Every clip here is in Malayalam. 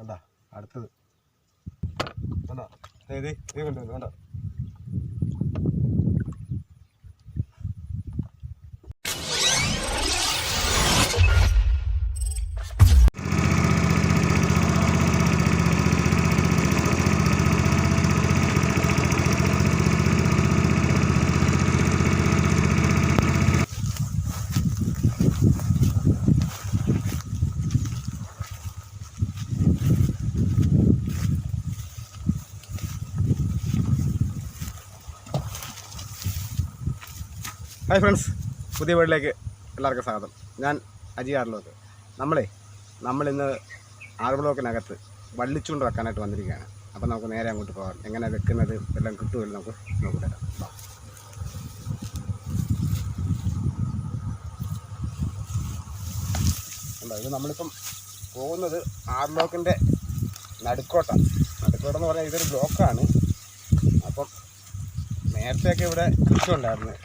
കണ്ടാ അടുത്തത് കണ്ടോ ഇത് കൊണ്ടുവന്നു കണ്ടോ. ഹായ് ഫ്രണ്ട്സ്, പുതിയ വീട്ടിലേക്ക് എല്ലാവർക്കും സ്വാഗതം. ഞാൻ അജി ആർലോക്ക്. നമ്മളിന്ന് ആറ് ബ്ലോക്കിനകത്ത് വള്ളിച്ചൂണ്ട് വെക്കാനായിട്ട് വന്നിരിക്കുകയാണ്. അപ്പം നമുക്ക് നേരെ അങ്ങോട്ട് പോകാം. എങ്ങനെ വെക്കുന്നത് എല്ലാം കിട്ടുമല്ലോ നമുക്ക് നോക്കിത്തരാം. ഉണ്ടോ, ഇത് നമ്മളിപ്പം പോകുന്നത് ആറ് ബ്ലോക്കിൻ്റെ നടുക്കോട്ടെന്ന് പറഞ്ഞാൽ ഇതൊരു ബ്ലോക്കാണ്. അപ്പം നേരത്തെയൊക്കെ ഇവിടെ കൃഷി ഉണ്ടായിരുന്നു.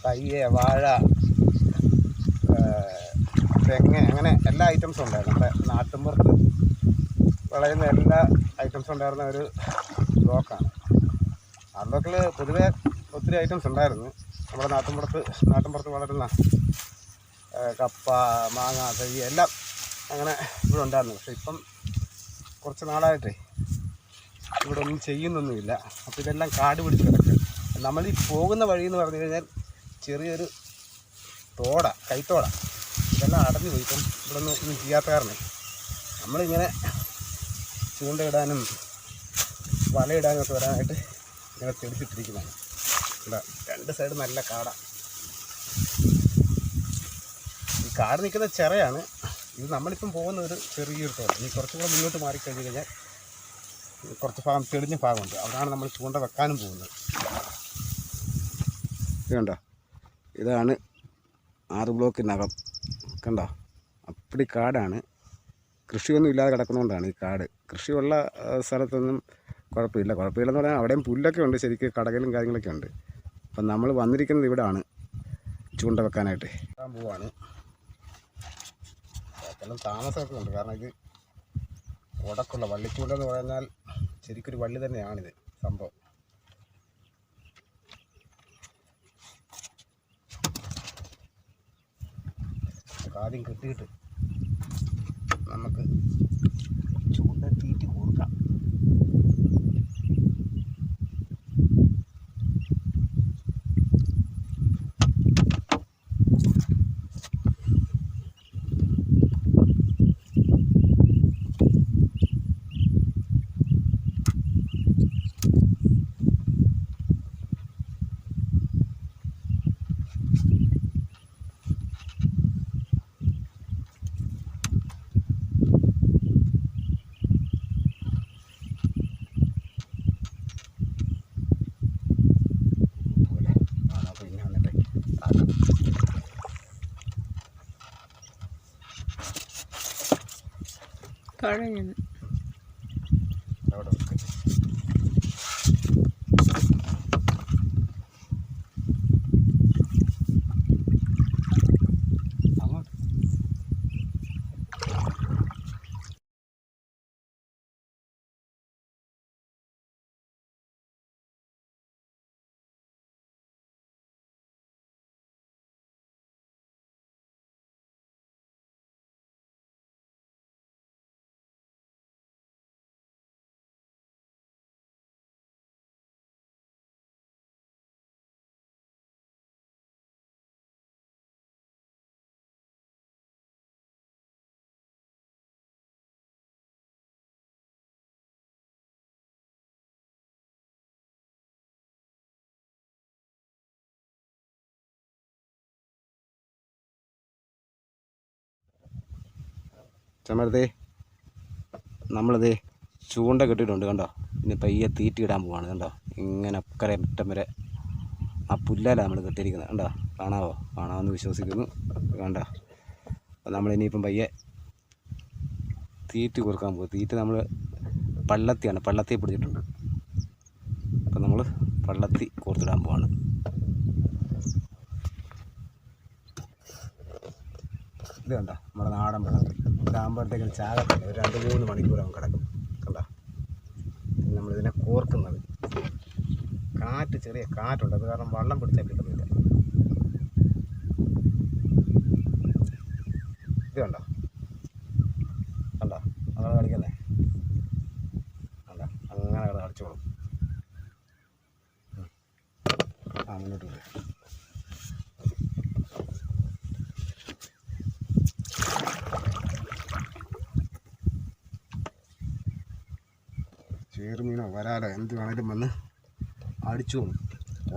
തയ്യ്, വാഴ, തെങ്ങ്, അങ്ങനെ എല്ലാ ഐറ്റംസും ഉണ്ടായിരുന്നു. നമ്മുടെ നാട്ടിൻപുറത്ത് വിളയുന്ന എല്ലാ ഐറ്റംസും ഉണ്ടായിരുന്ന ഒരു ബ്ലോക്കാണ്. ആ ബ്ലോക്കിൽ പൊതുവേ ഒത്തിരി ഐറ്റംസ് ഉണ്ടായിരുന്നു. നമ്മുടെ നാട്ടിൻപുറത്ത് വളരുന്ന കപ്പ, മാങ്ങ, തയ്യ് എല്ലാം അങ്ങനെ ഇവിടെ ഉണ്ടായിരുന്നു. പക്ഷെ ഇപ്പം കുറച്ച് നാളായിട്ടേ ഇവിടെ ഒന്നും ചെയ്യുന്നൊന്നുമില്ല. അപ്പോൾ ഇതെല്ലാം കാട് പിടിച്ച് കിടക്കുക. നമ്മൾ ഈ പോകുന്ന വഴി എന്ന് പറഞ്ഞു കഴിഞ്ഞാൽ ചെറിയൊരു കൈത്തോട, ഇതെല്ലാം അടഞ്ഞു പോയി. ഇപ്പം ഇവിടെ ഒന്നും ചെയ്യാത്ത കാരണം നമ്മളിങ്ങനെ ചൂണ്ടയിടാനും വലയിടാനും ഒക്കെ വരാനായിട്ട് ഇങ്ങനെ തെളിച്ചിട്ടിരിക്കുന്നതാണ്. ഇവിടെ രണ്ട് സൈഡ് നല്ല കാടാണ്. ഈ കാട് നിൽക്കുന്ന ചിറയാണ്. ഇത് നമ്മളിപ്പം പോകുന്ന ഒരു ചെറിയൊരു തോട്. ഇനി കുറച്ചും കൂടെ മുന്നോട്ട് മാറിക്കഴിഞ്ഞ് കഴിഞ്ഞാൽ കുറച്ച് ഭാഗം തെളിഞ്ഞ ഭാഗമുണ്ട്. അവിടെയാണ് നമ്മൾ ചൂണ്ട വെക്കാനും പോകുന്നത്. ഇതുണ്ടോ, ഇതാണ് ആറ് ബ്ലോക്കിനകം. കണ്ടോ, അപ്പടി കാടാണ്. കൃഷിയൊന്നും ഇല്ലാതെ കിടക്കുന്നതുകൊണ്ടാണ് ഈ കാട്. കൃഷിയുള്ള സ്ഥലത്തൊന്നും കുഴപ്പമില്ലെന്ന് പറഞ്ഞാൽ അവിടെയും പുല്ലൊക്കെ ഉണ്ട്, ശരിക്കും കടകലും കാര്യങ്ങളൊക്കെ ഉണ്ട്. അപ്പം നമ്മൾ വന്നിരിക്കുന്നത് ഇവിടെയാണ് ചൂണ്ട വെക്കാനായിട്ട്. പോവാണ്. എല്ലാം താമസമൊക്കെ ഉണ്ട്. കാരണം ഇത് ഉടക്കുള്ള വള്ളിച്ചൂണ്ടെന്ന് പറഞ്ഞാൽ ശരിക്കൊരു വള്ളി തന്നെയാണിത് സംഭവം. ആദ്യം കിട്ടിയിട്ട് നമുക്ക് ചൂണ്ട തീറ്റി കൊടുക്കാം. കഴിഞ്ഞു ചമരത്തെ നമ്മളിത് ചൂണ്ട കെട്ടിയിട്ടുണ്ട്. കണ്ടോ, ഇനി പയ്യെ തീറ്റിയിടാൻ പോവാണ്. കണ്ടോ, ഇങ്ങനെ അക്കരെ അറ്റം വരെ ആ പുല്ലല്ല നമ്മൾ കെട്ടിയിരിക്കുന്നത്. കണ്ടോ, കാണാമെന്ന് വിശ്വസിക്കുന്നു. കണ്ടോ, അപ്പോൾ നമ്മളിനിയിപ്പം പയ്യെ തീറ്റി കൊടുക്കാൻ പോകും. തീറ്റ നമ്മൾ പള്ളത്തി പിടിച്ചിട്ടുണ്ട്. അപ്പം നമ്മൾ പള്ളത്തി കോർത്തിടാൻ പോവാണ്. ഇത് കണ്ടോ നമ്മുടെ നാടൻ വെള്ളം ഇതാകുമ്പോഴത്തേക്കും ചാകത്തില്ല. ഒരു 2-3 മണിക്കൂറാകും കിടക്കും. കണ്ടോ നമ്മളിതിനെ കോർക്കുന്നത്. കാറ്റ്, ചെറിയ കാറ്റുണ്ട്, അത് കാരണം വെള്ളം പിടിച്ചാൽ കിട്ടുന്നില്ല. ഇത് കണ്ടോ കണ്ടോ അങ്ങനെ കളിക്കുന്നേ കണ്ടോ, അങ്ങനെ കളിച്ചോളും. മുന്നോട്ട് പോയി ചേറുമീനോ വരാലോ എന്ത് വേണേലും വന്ന് അടിച്ചോളും.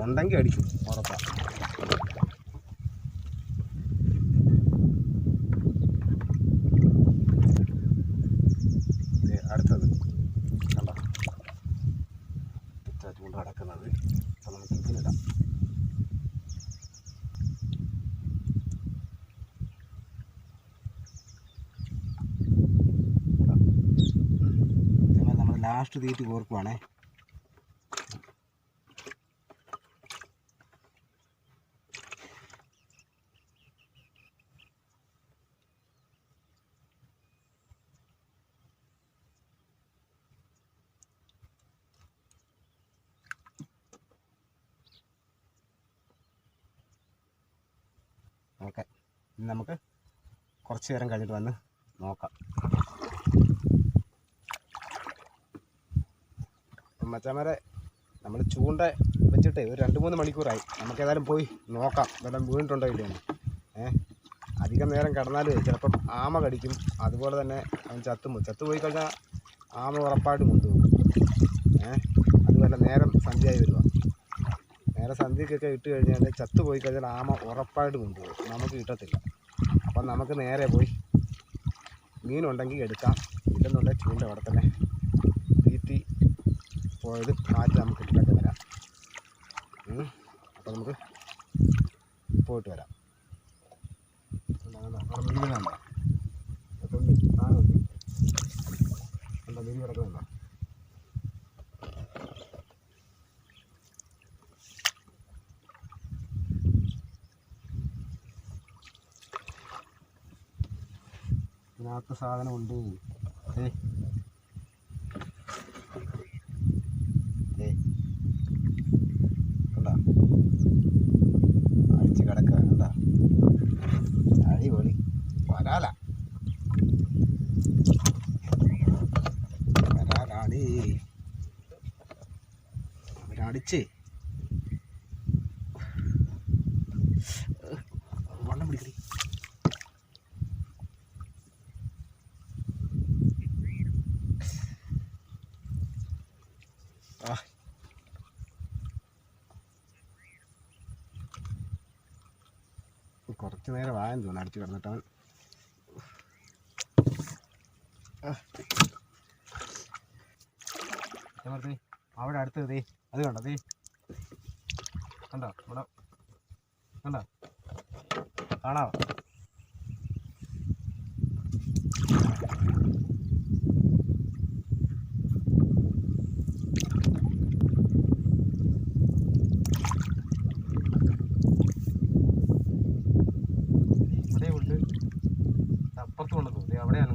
ഉണ്ടെങ്കിൽ അടിക്കും, ഉറപ്പാണ്. അടുത്തത് കണ്ടോ ചൂട് കിടക്കുന്നത്. അപ്പോൾ നമുക്ക് ഇതിലിടാം. നമ്മൾ ലാസ്റ്റ് തീറ്റി കോർക്കുവാണേ. ഓക്കെ, ഇനി നമുക്ക് കുറച്ച് നേരം കഴിഞ്ഞിട്ട് വന്ന് നോക്കാം. മച്ചാമാരെ നമ്മൾ ചൂണ്ട വെച്ചിട്ട് ഒരു 2-3 മണിക്കൂറായി. നമുക്ക് ഏതായാലും പോയി നോക്കാം വല്ലതും വീണിട്ടുണ്ടോ ഇല്ലയെന്ന്. അധികം നേരം കിടന്നാൽ ചിലപ്പം ആമ കടിക്കും. അതുപോലെ തന്നെ അവൻ ചത്തുപോയി കഴിഞ്ഞാൽ ആമ ഉറപ്പായിട്ട് കൊണ്ടുപോകും. അതുപോലെ നേരം സന്ധ്യയായി വരിക. നേരെ സന്ധ്യക്കൊക്കെ ഇട്ട് കഴിഞ്ഞാൽ ചത്തുപോയി കഴിഞ്ഞാൽ ആമ ഉറപ്പായിട്ട് കൊണ്ടുപോകും, നമുക്ക് കിട്ടത്തില്ല. അപ്പം നമുക്ക് നേരെ പോയി മീനുണ്ടെങ്കിൽ എടുക്കാം, ഇല്ലെന്നുണ്ടെങ്കിൽ ചൂണ്ട അവിടെ തന്നെ തീറ്റി പോയത് മാറ്റി നമുക്ക് ഇട്ടിട്ടൊക്കെ വരാം. അപ്പം നമുക്ക് പോയിട്ട് വരാം. മീനുണ്ടോ എന്താ മീൻ കിടക്കുന്നുണ്ടോ? ഇതിനകത്ത് സാധനമുണ്ട്. കണ്ടാ അടിച്ച് കിടക്കുക. കണ്ടാ അടിപൊളി വരാലാണ്. അവരടിച്ച് വണ്ണം പിടിക്കടി. കുറച്ച് നേരം ആയെന്ന് തോന്നുന്നു അടിച്ച് കിടന്നിട്ടവൻ. അവിടെ അടുത്തത് ദേ അത് കണ്ടോ, ദേ കണ്ടോ ഇവിടെ കണ്ടോ, കാണാവോ? ഇവിടെ ഉണ്ട്, അപ്പുറത്ത് കൊണ്ടു ദേ അവിടെയാണ്.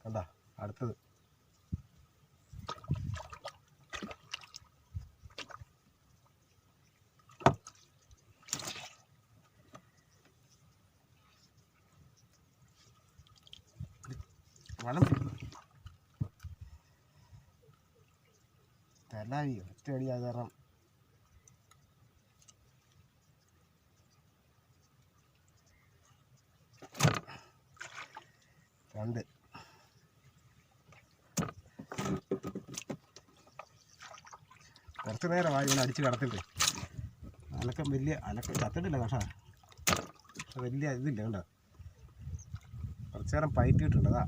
കണ്ടാ അടുത്തത് വളം തലാവി ഒറ്റയടി അത് കാരണം രണ്ട് കുറച്ച് നേരമായി ഇങ്ങനെ അടിച്ച് കിടത്തിട്ട് അനക്കം വലിയ അനക്കം ചത്തിട്ടില്ല പക്ഷേ വലിയ ഇതില്ല കണ്ടോ കുറച്ച് നേരം പയറ്റിയിട്ടുണ്ട് അതാ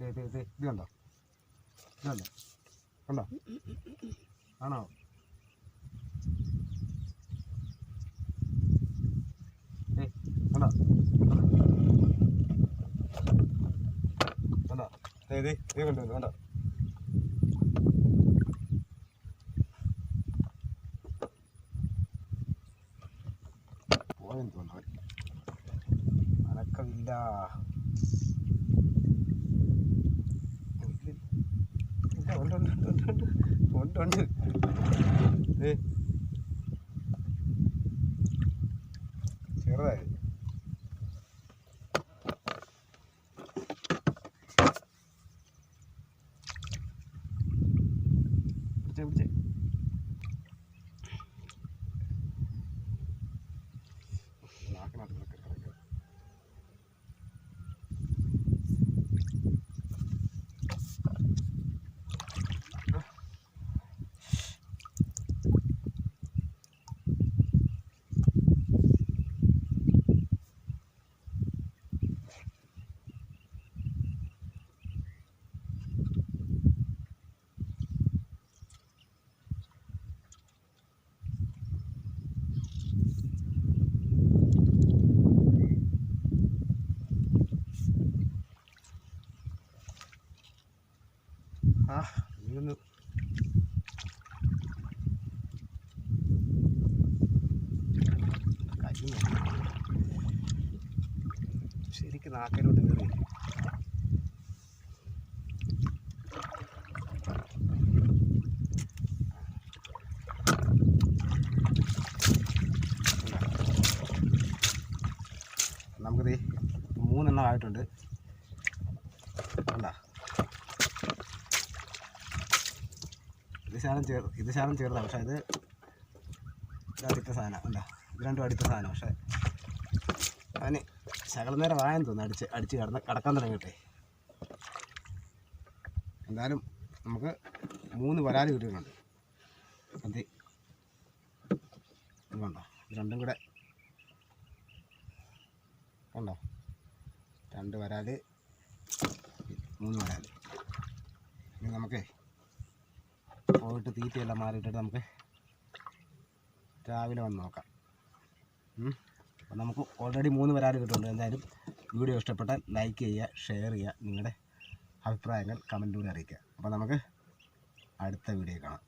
ഇത് കണ്ടോ ഇതല്ലേ കണ്ടോ ആണോ കണ്ടോ കണ്ടോ ഇത് കണ്ടോ കണ്ടോ പോയെന്ന് തോന്നുന്നു അനക്കമില്ല ഉണ്ട് ചെറുതായി പിടിച്ചേ നാക്കിനകത്ത് കിടക്കുക നീയൊന്ന് ശരിക്കും നാക്കിലോട്ട് കയറി നമുക്കിത് 3 എണ്ണം ആയിട്ടുണ്ട് കണ്ടാ ഇത് ശാലം ചേർതാണ് പക്ഷേ ഇത് അടുത്ത സാധനം ഉണ്ടോ ഇത് രണ്ടും അടുത്ത സാധനം പക്ഷേ അതിന് ശകലം നേരം വായെന്ന് തോന്നുന്നു അടിച്ച് കിടക്കാൻ തുടങ്ങിയിട്ടെ എന്തായാലും നമുക്ക് 3 വരാല് കിട്ടിയിട്ടുണ്ട് അത് ഇത് കണ്ടോ ഇത് രണ്ടും കൂടെ കണ്ടോ 2 വരാല് 3 വരാല് ഇനി നമുക്കേ പോയിട്ട് തീറ്റയെല്ലാം മാറിയിട്ടിട്ട് നമുക്ക് രാവിലെ വന്ന് നോക്കാം അപ്പോൾ നമുക്ക് ഓൾറെഡി 3 വരാല് കിട്ടുന്നുണ്ട് എന്തായാലും വീഡിയോ ഇഷ്ടപ്പെട്ടാൽ ലൈക്ക് ചെയ്യുക ഷെയർ ചെയ്യുക നിങ്ങളുടെ അഭിപ്രായങ്ങൾ കമൻറ്റിലൂടെ അറിയിക്കുക അപ്പോൾ നമുക്ക് അടുത്ത വീഡിയോ കാണാം